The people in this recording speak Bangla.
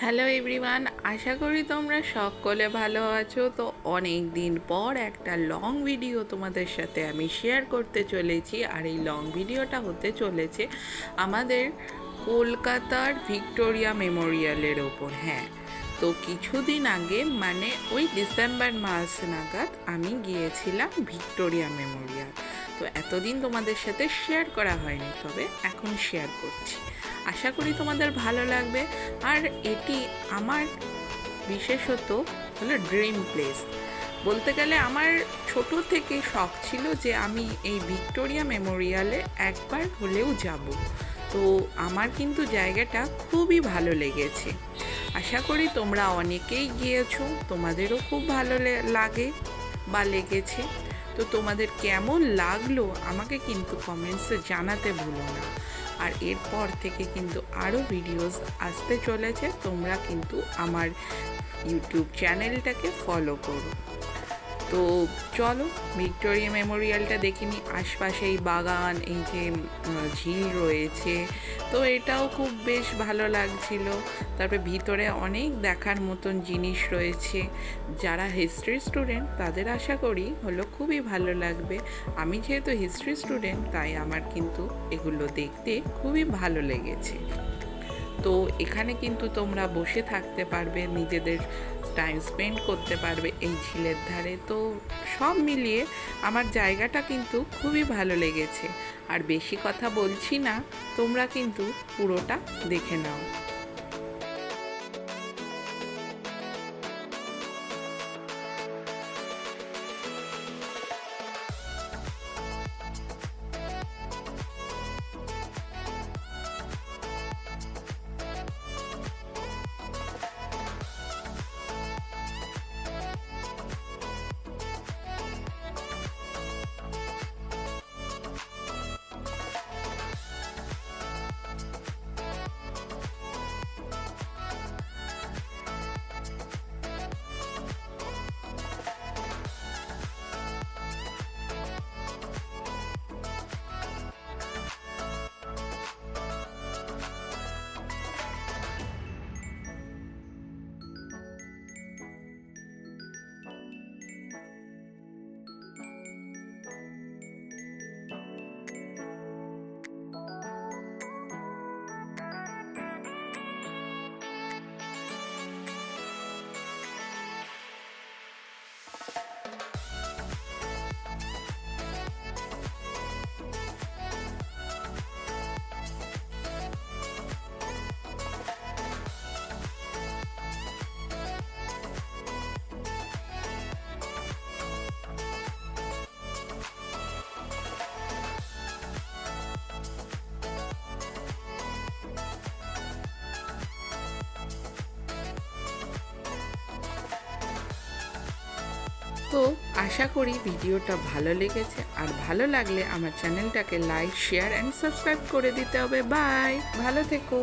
হ্যালো এভরিওয়ান, আশা করি তোমরা সকলে ভালো আছো। তো অনেক দিন পর একটা লং ভিডিও তোমাদের সাথে আমি শেয়ার করতে চলেছি, আর এই লং ভিডিওটা হতে চলেছে আমাদের কলকাতার ভিক্টোরিয়া মেমোরিয়ালের ওপর। হ্যাঁ, তো কিছুদিন আগে মানে ওই ডিসেম্বর মাস নাগাদ আমি গিয়েছিলাম ভিক্টোরিয়া মেমোরিয়াল। তো এতদিন তোমাদের সাথে শেয়ার করা হয়নি, তবে এখন শেয়ার করছি। আশা করি তোমাদের ভালো লাগবে। আর এটি আমার বিশেষত হলো ড্রিম প্লেস। বলতে গেলে আমার ছোট থেকে শখ ছিল যে আমি এই ভিক্টোরিয়া মেমোরিয়ালে একবার হলেও যাব। তো আমার কিন্তু জায়গাটা খুবই ভালো লেগেছে। আশা করি তোমরা অনেকেই গিয়েছো, তোমাদেরও খুব ভালো লাগে বা লেগেছে। তো তোমাদের কেমন লাগলো আমাকে কিন্তু কমেন্টসে জানাতে ভুলো না। আর এরপর থেকে কিন্তু আরও ভিডিওস আসতে চলেছে, তোমরা কিন্তু আমার ইউটিউব চ্যানেলটাকে ফলো করো। তো চলো ভিক্টোরিয়া মেমোরিয়ালটা দেখিনি। আশপাশে এই বাগান, এই যে ঝিল রয়েছে, তো এটাও খুব বেশ ভালো লাগছিল। তারপরে ভিতরে অনেক দেখার মতন জিনিস রয়েছে। যারা হিস্ট্রি স্টুডেন্ট তাদের আশা করি হলো খুবই ভালো লাগবে। আমি যেহেতু হিস্ট্রি স্টুডেন্ট, তাই আমার কিন্তু এগুলো দেখতে খুবই ভালো লেগেছে। তো এখানে কিন্তু তোমরা বসে থাকতে পারবে, নিজেদের টাইম স্পেন্ড করতে পারবে এই ঝিলের ধারে। তো সব মিলিয়ে আমার জায়গাটা কিন্তু খুবই ভালো লেগেছে। আর বেশি কথা বলছি না, তোমরা কিন্তু পুরোটা দেখে নাও। তো আশা করি ভিডিওটা ভালো লেগেছে, আর ভালো লাগলে আমার চ্যানেলটাকে লাইক, শেয়ার অ্যান্ড সাবস্ক্রাইব করে দিতে হবে। বাই, ভালো থেকো।